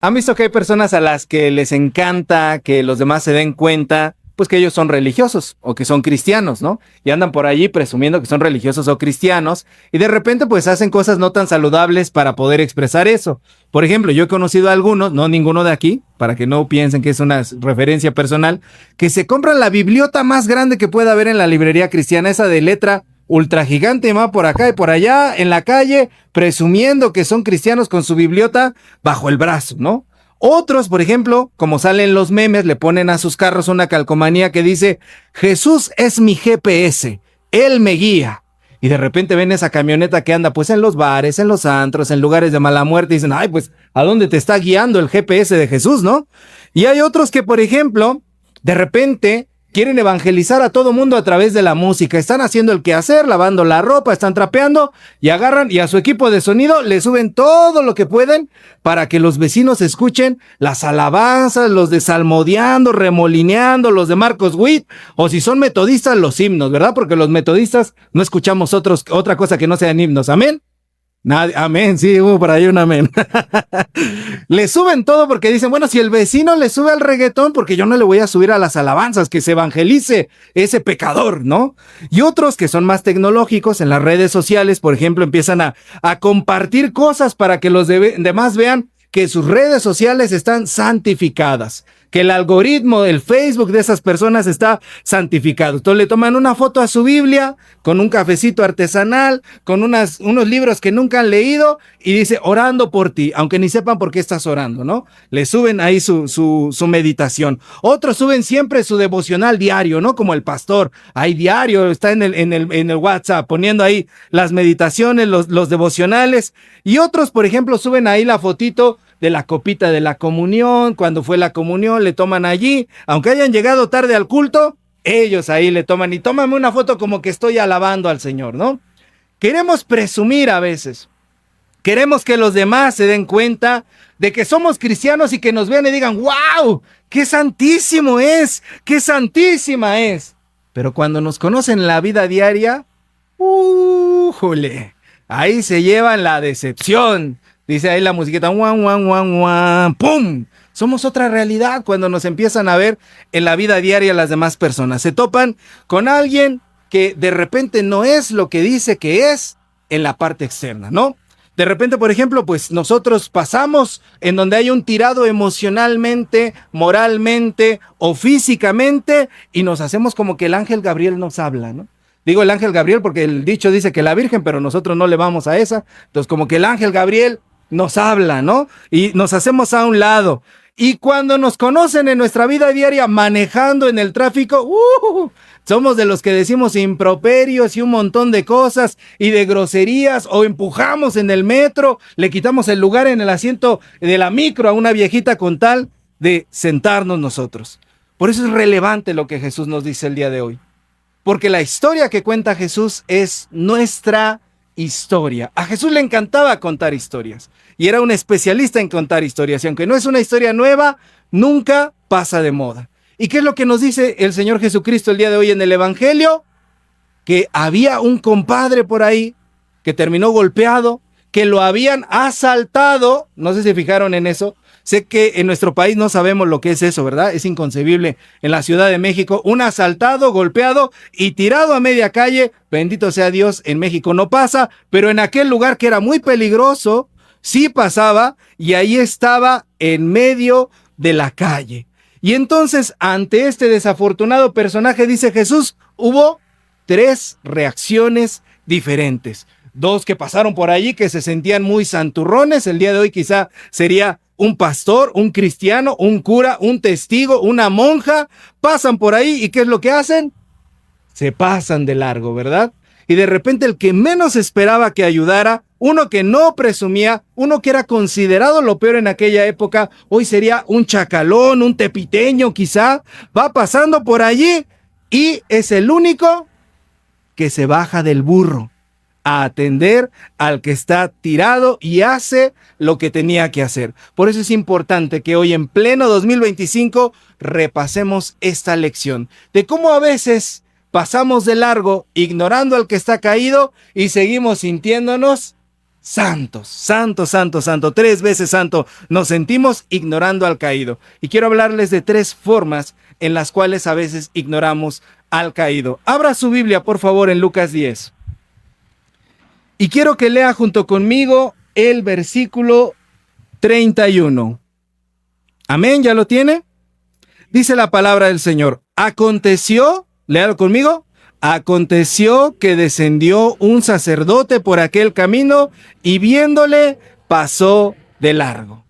¿Han visto que hay personas a las que les encanta que los demás se den cuenta, pues que ellos son religiosos o que son cristianos, ¿no? Y andan por allí presumiendo que son religiosos o cristianos y de repente pues hacen cosas no tan saludables para poder expresar eso. Por ejemplo, yo he conocido a algunos, no ninguno de aquí, para que no piensen que es una referencia personal, que se compran la bibliota más grande que pueda haber en la librería cristiana, esa de letra ultra gigante, va por acá y por allá en la calle, presumiendo que son cristianos con su bibliota bajo el brazo, ¿no? Otros, por ejemplo, como salen los memes, le ponen a sus carros una calcomanía que dice, Jesús es mi GPS, Él me guía. Y de repente ven esa camioneta que anda pues en los bares, en los antros, en lugares de mala muerte y dicen, ay, pues, ¿a dónde te está guiando el GPS de Jesús, no? Y hay otros que, por ejemplo, de repente quieren evangelizar a todo mundo a través de la música. Están haciendo el quehacer, lavando la ropa, están trapeando y agarran y a su equipo de sonido le suben todo lo que pueden para que los vecinos escuchen las alabanzas, los de Salmodiando, Remolineando, los de Marcos Witt, o si son metodistas, los himnos, ¿verdad? Porque los metodistas no escuchamos otra cosa que no sean himnos. ¿Amén? Nadie, amén, sí, hubo por ahí un amén. Le suben todo porque dicen, bueno, si el vecino le sube al reggaetón, porque yo no le voy a subir a las alabanzas, que se evangelice ese pecador, ¿no? Y otros que son más tecnológicos en las redes sociales, por ejemplo, empiezan a compartir cosas para que los demás vean que sus redes sociales están santificadas, que el algoritmo del Facebook de esas personas está santificado. Entonces le toman una foto a su Biblia con un cafecito artesanal, con unos libros que nunca han leído y dice, orando por ti, aunque ni sepan por qué estás orando, ¿no? Le suben ahí su meditación. Otros suben siempre su devocional diario, ¿no? Como el pastor, ahí diario, está en el WhatsApp, poniendo ahí las meditaciones, los devocionales. Y otros, por ejemplo, suben ahí la fotito de la copita de la comunión, cuando fue la comunión, le toman allí, aunque hayan llegado tarde al culto, ellos ahí le toman y tómame una foto como que estoy alabando al Señor, ¿no? Queremos presumir a veces, queremos que los demás se den cuenta de que somos cristianos y que nos vean y digan, ¡wow! ¡Qué santísimo es! ¡Qué santísima es! Pero cuando nos conocen en la vida diaria, ¡jole! Ahí se llevan la decepción. Dice ahí la musiquita, guan, guan, guan, guan, ¡pum! Somos otra realidad cuando nos empiezan a ver en la vida diaria las demás personas. Se topan con alguien que de repente no es lo que dice que es en la parte externa, ¿no? De repente, por ejemplo, pues nosotros pasamos en donde hay un tirado emocionalmente, moralmente o físicamente y nos hacemos como que el ángel Gabriel nos habla, ¿no? Digo el ángel Gabriel porque el dicho dice que la Virgen, pero nosotros no le vamos a esa. Entonces como que el ángel Gabriel nos habla, ¿no? Y nos hacemos a un lado. Y cuando nos conocen en nuestra vida diaria manejando en el tráfico, somos de los que decimos improperios y un montón de cosas y de groserías, o empujamos en el metro, le quitamos el lugar en el asiento de la micro a una viejita con tal de sentarnos nosotros. Por eso es relevante lo que Jesús nos dice el día de hoy. Porque la historia que cuenta Jesús es nuestra historia. A Jesús le encantaba contar historias y era un especialista en contar historias, y aunque no es una historia nueva, nunca pasa de moda. ¿Y qué es lo que nos dice el Señor Jesucristo el día de hoy en el Evangelio? Que había un compadre por ahí que terminó golpeado, que lo habían asaltado, no sé si fijaron en eso. Sé que en nuestro país no sabemos lo que es eso, ¿verdad? Es inconcebible. En la Ciudad de México, un asaltado, golpeado y tirado a media calle. Bendito sea Dios, en México no pasa, pero en aquel lugar que era muy peligroso, sí pasaba, y ahí estaba en medio de la calle. Y entonces, ante este desafortunado personaje, dice Jesús, hubo 3 reacciones diferentes. 2 que pasaron por allí, que se sentían muy santurrones. El día de hoy quizá sería un pastor, un cristiano, un cura, un testigo, una monja. Pasan por ahí y ¿qué es lo que hacen? Se pasan de largo, ¿verdad? Y de repente el que menos esperaba que ayudara, uno que no presumía, uno que era considerado lo peor en aquella época, hoy sería un chacalón, un tepiteño quizá, va pasando por allí y es el único que se baja del burro a atender al que está tirado y hace lo que tenía que hacer. Por eso es importante que hoy en pleno 2025 repasemos esta lección de cómo a veces pasamos de largo ignorando al que está caído y seguimos sintiéndonos santos, santo, santo, santo, 3 veces santo, nos sentimos ignorando al caído. Y quiero hablarles de 3 formas en las cuales a veces ignoramos al caído. Abra su Biblia, por favor, en Lucas 10. Y quiero que lea junto conmigo el versículo 31. Amén, ¿ya lo tiene? Dice la palabra del Señor. Aconteció, léalo conmigo, aconteció que descendió un sacerdote por aquel camino y viéndole pasó de largo.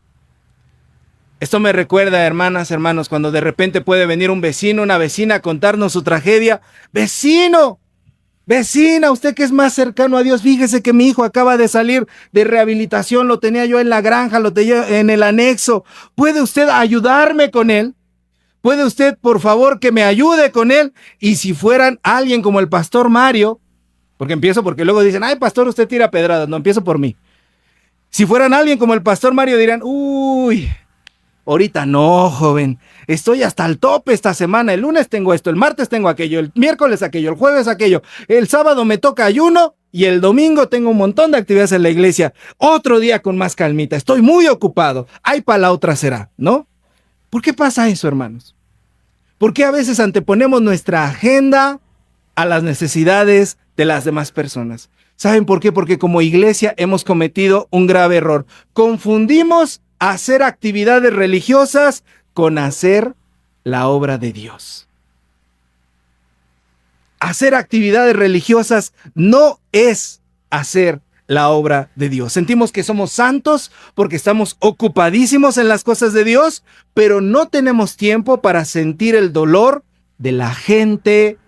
Esto me recuerda, hermanas, hermanos, cuando de repente puede venir un vecino, una vecina a contarnos su tragedia. ¡Vecino! Vecina, usted que es más cercano a Dios, fíjese que mi hijo acaba de salir de rehabilitación, lo tenía yo en la granja, lo tenía en el anexo. ¿Puede usted ayudarme con él? ¿Puede usted, por favor, que me ayude con él? Y si fueran alguien como el pastor Mario, porque empiezo porque luego dicen, ay, pastor, usted tira pedradas. No, empiezo por mí. Si fueran alguien como el pastor Mario, dirán, uy, ahorita no, joven. Estoy hasta el tope esta semana. El lunes tengo esto, el martes tengo aquello, el miércoles aquello, el jueves aquello. El sábado me toca ayuno y el domingo tengo un montón de actividades en la iglesia. Otro día con más calmita. Estoy muy ocupado. Ay, para la otra será, ¿no? ¿Por qué pasa eso, hermanos? ¿Por qué a veces anteponemos nuestra agenda a las necesidades de las demás personas? ¿Saben por qué? Porque como iglesia hemos cometido un grave error. Confundimos hacer actividades religiosas con hacer la obra de Dios. Hacer actividades religiosas no es hacer la obra de Dios. Sentimos que somos santos porque estamos ocupadísimos en las cosas de Dios, pero no tenemos tiempo para sentir el dolor de la gente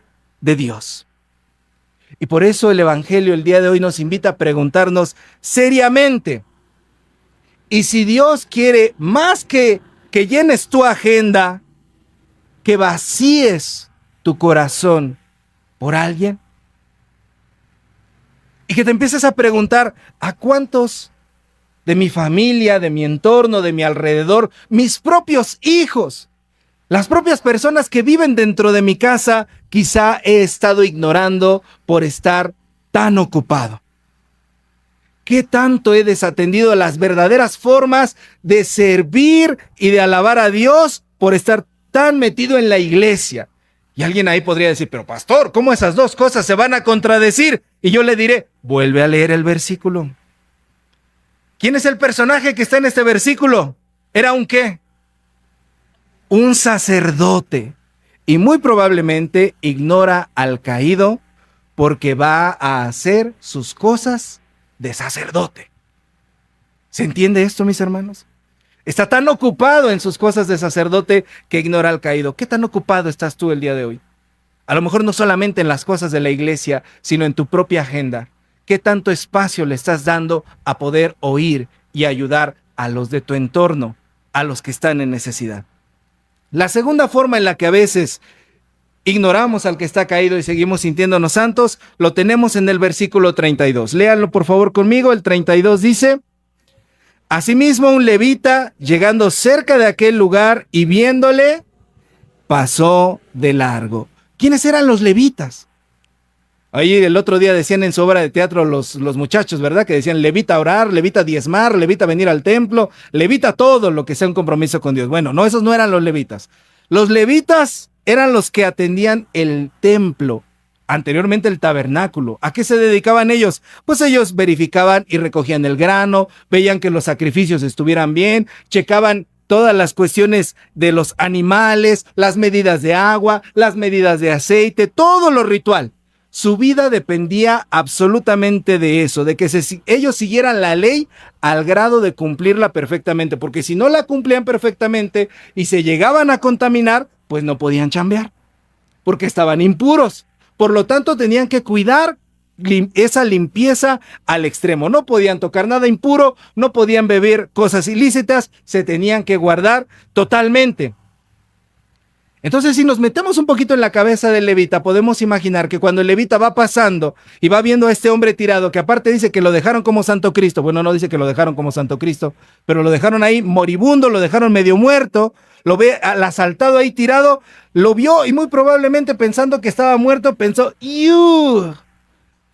de Dios. Y por eso el Evangelio el día de hoy nos invita a preguntarnos seriamente, ¿y si Dios quiere más que llenes tu agenda, que vacíes tu corazón por alguien? Y que te empieces a preguntar, ¿a cuántos de mi familia, de mi entorno, de mi alrededor, mis propios hijos, las propias personas que viven dentro de mi casa, quizá he estado ignorando por estar tan ocupado? ¿Qué tanto he desatendido las verdaderas formas de servir y de alabar a Dios por estar tan metido en la iglesia? Y alguien ahí podría decir, pero pastor, ¿cómo esas dos cosas se van a contradecir? Y yo le diré, vuelve a leer el versículo. ¿Quién es el personaje que está en este versículo? ¿Era un qué? Un sacerdote. Y muy probablemente ignora al caído porque va a hacer sus cosas de sacerdote. ¿Se entiende esto, mis hermanos? Está tan ocupado en sus cosas de sacerdote que ignora al caído. ¿Qué tan ocupado estás tú el día de hoy? A lo mejor no solamente en las cosas de la iglesia, sino en tu propia agenda. ¿Qué tanto espacio le estás dando a poder oír y ayudar a los de tu entorno, a los que están en necesidad? La segunda forma en la que a veces ignoramos al que está caído y seguimos sintiéndonos santos, lo tenemos en el versículo 32. Léanlo por favor conmigo. El 32 dice: asimismo, un levita, llegando cerca de aquel lugar y viéndole, pasó de largo. ¿Quiénes eran los levitas? Ahí el otro día decían en su obra de teatro los muchachos, ¿verdad? Que decían levita orar, levita diezmar, levita venir al templo, levita todo lo que sea un compromiso con Dios. Bueno, no, esos no eran los levitas. Los levitas eran los que atendían el templo, anteriormente el tabernáculo. ¿A qué se dedicaban ellos? Pues ellos verificaban y recogían el grano, veían que los sacrificios estuvieran bien, checaban todas las cuestiones de los animales, las medidas de agua, las medidas de aceite, todo lo ritual. Su vida dependía absolutamente de eso, de que ellos siguieran la ley al grado de cumplirla perfectamente, porque si no la cumplían perfectamente y se llegaban a contaminar, pues no podían chambear, porque estaban impuros. Por lo tanto, tenían que cuidar esa limpieza al extremo. No podían tocar nada impuro, no podían beber cosas ilícitas, se tenían que guardar totalmente. Entonces, si nos metemos un poquito en la cabeza del levita, podemos imaginar que cuando el levita va pasando y va viendo a este hombre tirado, que aparte dice que lo dejaron como Santo Cristo, bueno, no dice que lo dejaron como Santo Cristo, pero lo dejaron ahí moribundo, lo dejaron medio muerto, lo ve al asaltado ahí tirado, lo vio y muy probablemente pensando que estaba muerto, pensó, ¡yuh!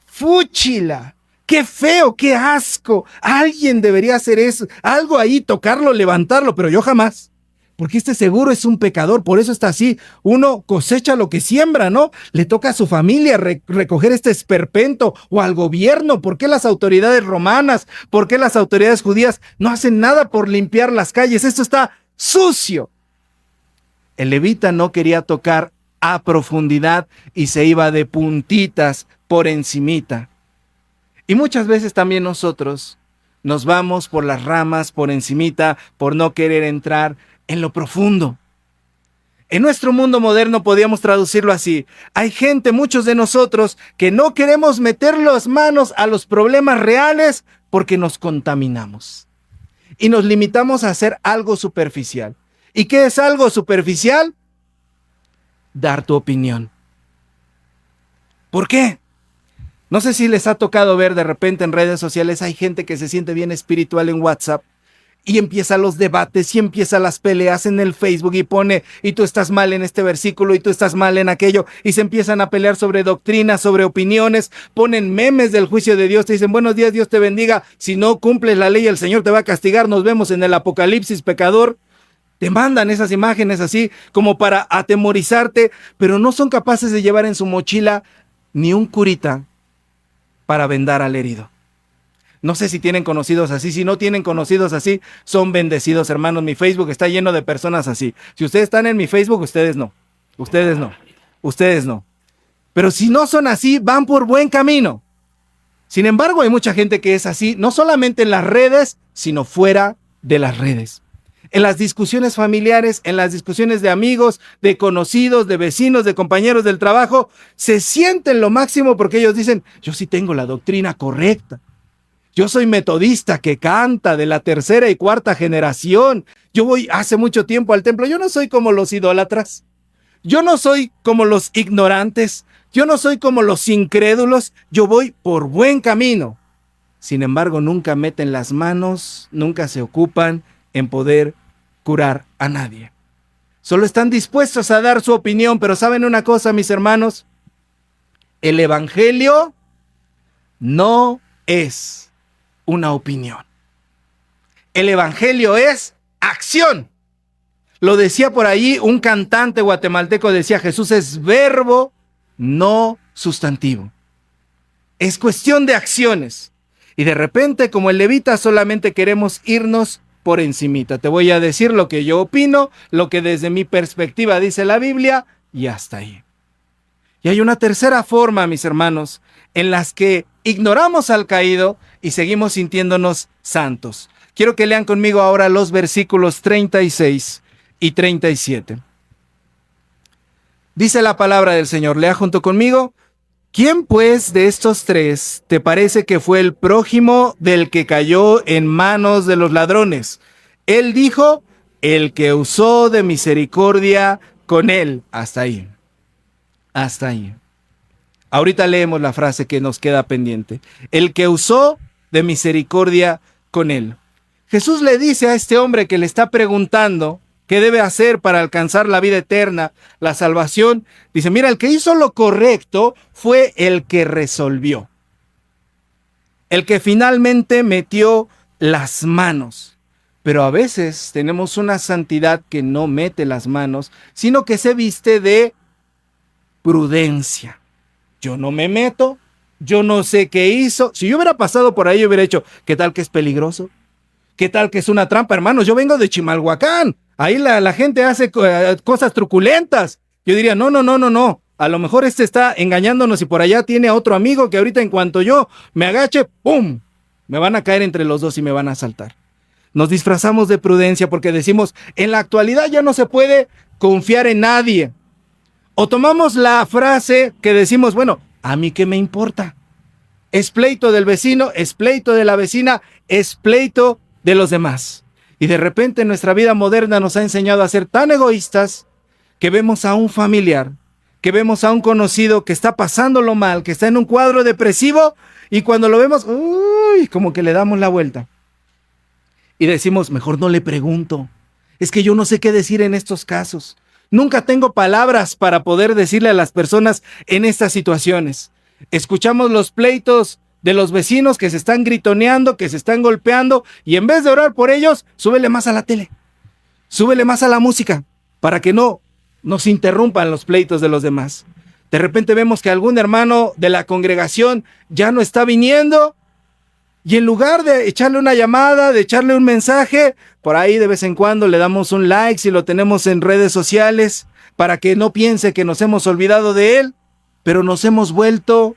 ¡Fúchila! ¡Qué feo, qué asco! Alguien debería hacer eso, algo ahí, tocarlo, levantarlo, pero yo jamás. Porque este seguro es un pecador, por eso está así. Uno cosecha lo que siembra, ¿no? Le toca a su familia recoger este esperpento, o al gobierno. ¿Por qué las autoridades romanas, por qué las autoridades judías no hacen nada por limpiar las calles? Esto está sucio. El levita no quería tocar a profundidad y se iba de puntitas por encimita. Y muchas veces también nosotros nos vamos por las ramas, por encimita, por no querer entrar en lo profundo. En nuestro mundo moderno podríamos traducirlo así. Hay gente, muchos de nosotros, que no queremos meter las manos a los problemas reales porque nos contaminamos. Y nos limitamos a hacer algo superficial. ¿Y qué es algo superficial? Dar tu opinión. ¿Por qué? No sé si les ha tocado ver de repente en redes sociales, hay gente que se siente bien espiritual en WhatsApp y empieza los debates y empieza las peleas en el Facebook y pone, y tú estás mal en este versículo y tú estás mal en aquello, y se empiezan a pelear sobre doctrinas, sobre opiniones, ponen memes del juicio de Dios, te dicen buenos días, Dios te bendiga, si no cumples la ley el Señor te va a castigar, nos vemos en el Apocalipsis, pecador. Te mandan esas imágenes así como para atemorizarte, pero no son capaces de llevar en su mochila ni un curita para vendar al herido. No sé si tienen conocidos así. Si no tienen conocidos así, son bendecidos, hermanos. Mi Facebook está lleno de personas así. Si ustedes están en mi Facebook, ustedes no. Ustedes no. Ustedes no. Pero si no son así, van por buen camino. Sin embargo, hay mucha gente que es así, no solamente en las redes, sino fuera de las redes. En las discusiones familiares, en las discusiones de amigos, de conocidos, de vecinos, de compañeros del trabajo, se sienten lo máximo porque ellos dicen, yo sí tengo la doctrina correcta. Yo soy metodista que canta de la tercera y cuarta generación. Yo voy hace mucho tiempo al templo. Yo no soy como los idólatras. Yo no soy como los ignorantes. Yo no soy como los incrédulos. Yo voy por buen camino. Sin embargo, nunca meten las manos, nunca se ocupan en poder curar a nadie. Solo están dispuestos a dar su opinión, pero ¿saben una cosa, mis hermanos? El evangelio no es una opinión. El evangelio es acción. Lo decía por ahí un cantante guatemalteco, decía, Jesús es verbo, no sustantivo. Es cuestión de acciones. Y de repente, como el levita, solamente queremos irnos por encimita. Te voy a decir lo que yo opino, lo que desde mi perspectiva dice la Biblia, y hasta ahí. Y hay una tercera forma, mis hermanos, en las que ignoramos al caído y seguimos sintiéndonos santos. Quiero que lean conmigo ahora los versículos 36 y 37. Dice la palabra del Señor, lea junto conmigo. ¿Quién pues de estos tres te parece que fue el prójimo del que cayó en manos de los ladrones? Él dijo, el que usó de misericordia con él. Hasta ahí. Hasta ahí. Ahorita leemos la frase que nos queda pendiente. El que usó de misericordia con él. Jesús le dice a este hombre que le está preguntando qué debe hacer para alcanzar la vida eterna, la salvación. Dice, mira, el que hizo lo correcto fue el que resolvió. El que finalmente metió las manos. Pero a veces tenemos una santidad que no mete las manos, sino que se viste de prudencia. Yo no me meto, yo no sé qué hizo. Si yo hubiera pasado por ahí, yo hubiera hecho, ¿qué tal que es peligroso? ¿Qué tal que es una trampa, hermanos? Yo vengo de Chimalhuacán. Ahí la gente hace cosas truculentas. Yo diría, no. A lo mejor este está engañándonos y por allá tiene a otro amigo que ahorita en cuanto yo me agache, ¡pum! Me van a caer entre los dos y me van a asaltar. Nos disfrazamos de prudencia porque decimos, en la actualidad ya no se puede confiar en nadie. O tomamos la frase que decimos, bueno, ¿a mí qué me importa? Es pleito del vecino, es pleito de la vecina, es pleito de los demás. Y de repente nuestra vida moderna nos ha enseñado a ser tan egoístas que vemos a un familiar, que vemos a un conocido que está pasándolo mal, que está en un cuadro depresivo y cuando lo vemos, como que le damos la vuelta. Y decimos, mejor no le pregunto. Es que yo no sé qué decir en estos casos. Nunca tengo palabras para poder decirle a las personas en estas situaciones. Escuchamos los pleitos de los vecinos que se están gritoneando, que se están golpeando, y en vez de orar por ellos, súbele más a la tele, súbele más a la música, para que no nos interrumpan los pleitos de los demás. De repente vemos que algún hermano de la congregación ya no está viniendo, y en lugar de echarle una llamada, de echarle un mensaje, por ahí de vez en cuando le damos un like si lo tenemos en redes sociales, para que no piense que nos hemos olvidado de él, pero nos hemos vuelto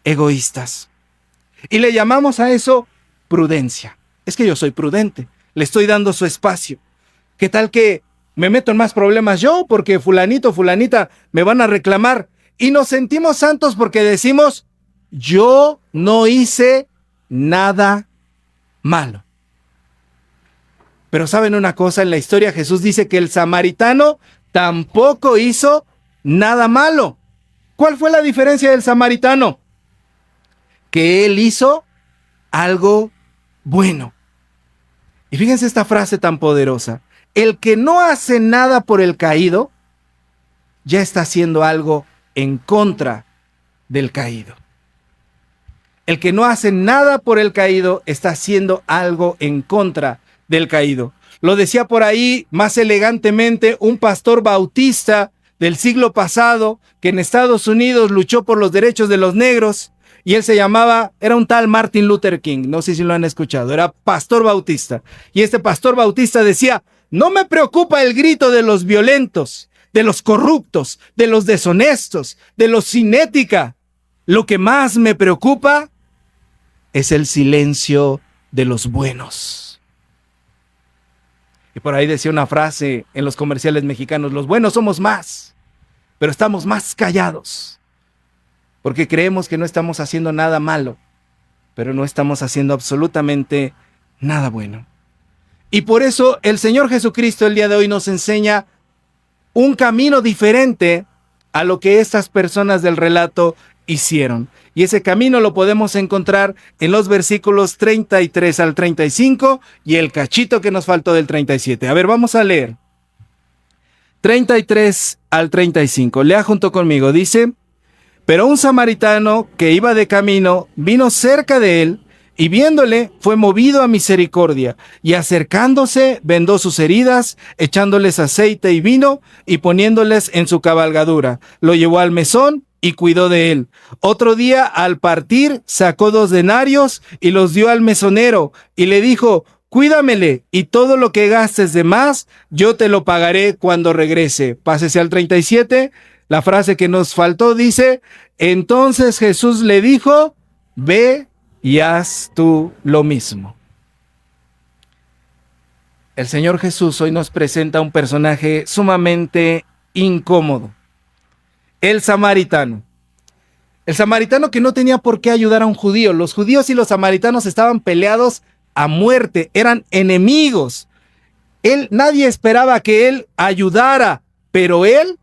egoístas. Y le llamamos a eso prudencia. Es que yo soy prudente, le estoy dando su espacio. ¿Qué tal que me meto en más problemas yo porque fulanito, fulanita me van a reclamar? Y nos sentimos santos porque decimos, yo no hice nada malo. Pero ¿saben una cosa? En la historia Jesús dice que el samaritano tampoco hizo nada malo. ¿Cuál fue la diferencia del samaritano? Que él hizo algo bueno. Y fíjense esta frase tan poderosa. El que no hace nada por el caído, ya está haciendo algo en contra del caído. El que no hace nada por el caído está haciendo algo en contra del caído. Lo decía por ahí más elegantemente un pastor bautista del siglo pasado que en Estados Unidos luchó por los derechos de los negros, y él era un tal Martin Luther King, no sé si lo han escuchado, era pastor bautista. Y este pastor bautista decía, no me preocupa el grito de los violentos, de los corruptos, de los deshonestos, de los sin ética. Lo que más me preocupa es el silencio de los buenos. Y por ahí decía una frase en los comerciales mexicanos, los buenos somos más, pero estamos más callados, porque creemos que no estamos haciendo nada malo, pero no estamos haciendo absolutamente nada bueno. Y por eso el Señor Jesucristo el día de hoy nos enseña un camino diferente a lo que estas personas del relato hicieron. Y ese camino lo podemos encontrar en los versículos 33 al 35 y el cachito que nos faltó del 37. A ver, vamos a leer. 33 al 35. Lea junto conmigo. Dice, pero un samaritano que iba de camino vino cerca de él y viéndole fue movido a misericordia y acercándose vendó sus heridas, echándoles aceite y vino y poniéndoles en su cabalgadura. Lo llevó al mesón y cuidó de él. Otro día, al partir, sacó 2 denarios y los dio al mesonero y le dijo, cuídamele y todo lo que gastes de más, yo te lo pagaré cuando regrese. Pásese al 37. La frase que nos faltó dice, entonces Jesús le dijo, ve y haz tú lo mismo. El Señor Jesús hoy nos presenta un personaje sumamente incómodo. El samaritano. El samaritano que no tenía por qué ayudar a un judío. Los judíos y los samaritanos estaban peleados a muerte, eran enemigos. Nadie esperaba que él ayudara, pero él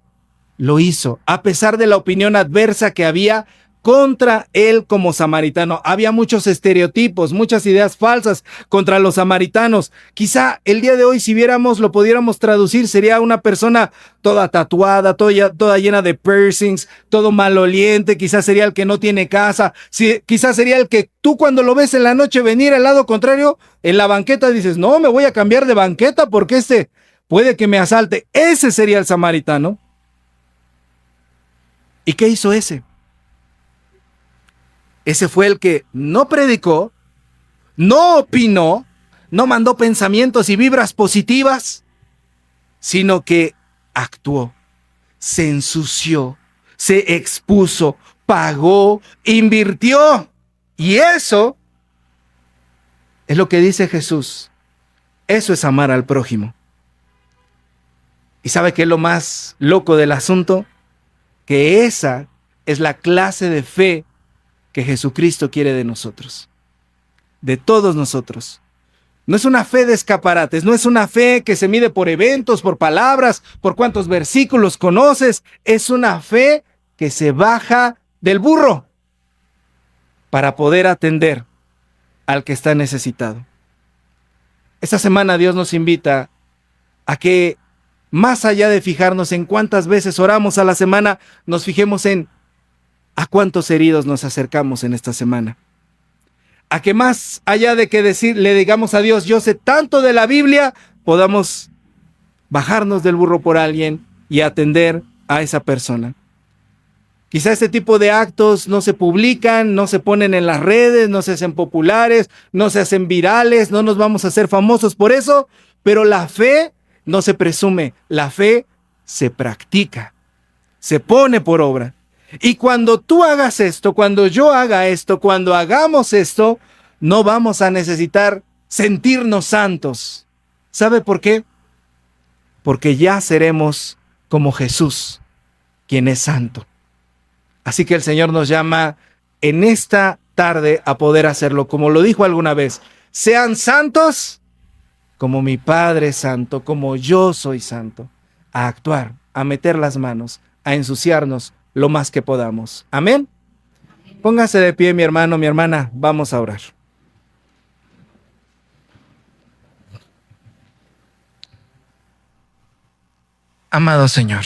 lo hizo, a pesar de la opinión adversa que había contra él como samaritano. Había muchos estereotipos, muchas ideas falsas contra los samaritanos. Quizá el día de hoy, si lo pudiéramos traducir, sería una persona toda tatuada, toda llena de piercings, todo maloliente. Quizás sería el que no tiene casa. Quizás sería el que tú cuando lo ves en la noche venir al lado contrario, en la banqueta dices, no, me voy a cambiar de banqueta porque puede que me asalte. Ese sería el samaritano. ¿Y qué hizo ese? Ese fue el que no predicó, no opinó, no mandó pensamientos y vibras positivas, sino que actuó, se ensució, se expuso, pagó, invirtió. Y eso es lo que dice Jesús. Eso es amar al prójimo. ¿Y sabe qué es lo más loco del asunto? Que esa es la clase de fe que Jesucristo quiere de nosotros, de todos nosotros. No es una fe de escaparates, no es una fe que se mide por eventos, por palabras, por cuántos versículos conoces. Es una fe que se baja del burro para poder atender al que está necesitado. Esta semana Dios nos invita a que, más allá de fijarnos en cuántas veces oramos a la semana, nos fijemos en a cuántos heridos nos acercamos en esta semana. a que más allá de que le digamos a Dios, yo sé tanto de la Biblia, podamos bajarnos del burro por alguien y atender a esa persona. Quizá este tipo de actos no se publican, no se ponen en las redes, no se hacen populares, no se hacen virales, no nos vamos a hacer famosos por eso, pero la fe no se presume, la fe se practica, se pone por obra. Y cuando tú hagas esto, cuando yo haga esto, cuando hagamos esto, no vamos a necesitar sentirnos santos. ¿Sabe por qué? Porque ya seremos como Jesús, quien es santo. Así que el Señor nos llama en esta tarde a poder hacerlo, como lo dijo alguna vez, sean santos como mi Padre es santo, como yo soy santo, a actuar, a meter las manos, a ensuciarnos lo más que podamos. Amén. Póngase de pie, mi hermano, mi hermana, vamos a orar. Amado Señor,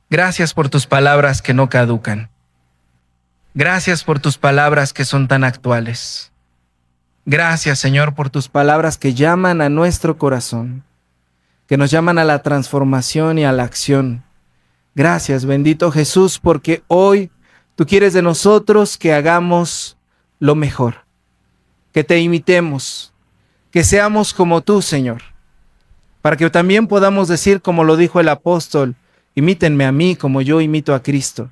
gracias por tus palabras que no caducan. Gracias por tus palabras que son tan actuales. Gracias, Señor, por tus palabras que llaman a nuestro corazón, que nos llaman a la transformación y a la acción. Gracias, bendito Jesús, porque hoy tú quieres de nosotros que hagamos lo mejor, que te imitemos, que seamos como tú, Señor, para que también podamos decir, como lo dijo el apóstol, imítenme a mí como yo imito a Cristo,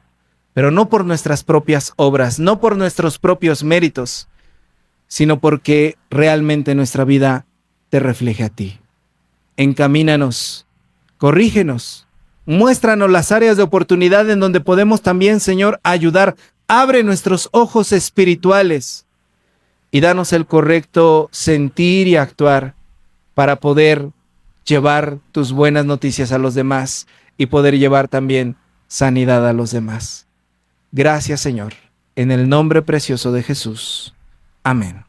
pero no por nuestras propias obras, no por nuestros propios méritos, sino porque realmente nuestra vida te refleje a ti. Encamínanos, corrígenos, muéstranos las áreas de oportunidad en donde podemos también, Señor, ayudar. Abre nuestros ojos espirituales y danos el correcto sentir y actuar para poder llevar tus buenas noticias a los demás y poder llevar también sanidad a los demás. Gracias, Señor, en el nombre precioso de Jesús. Amén.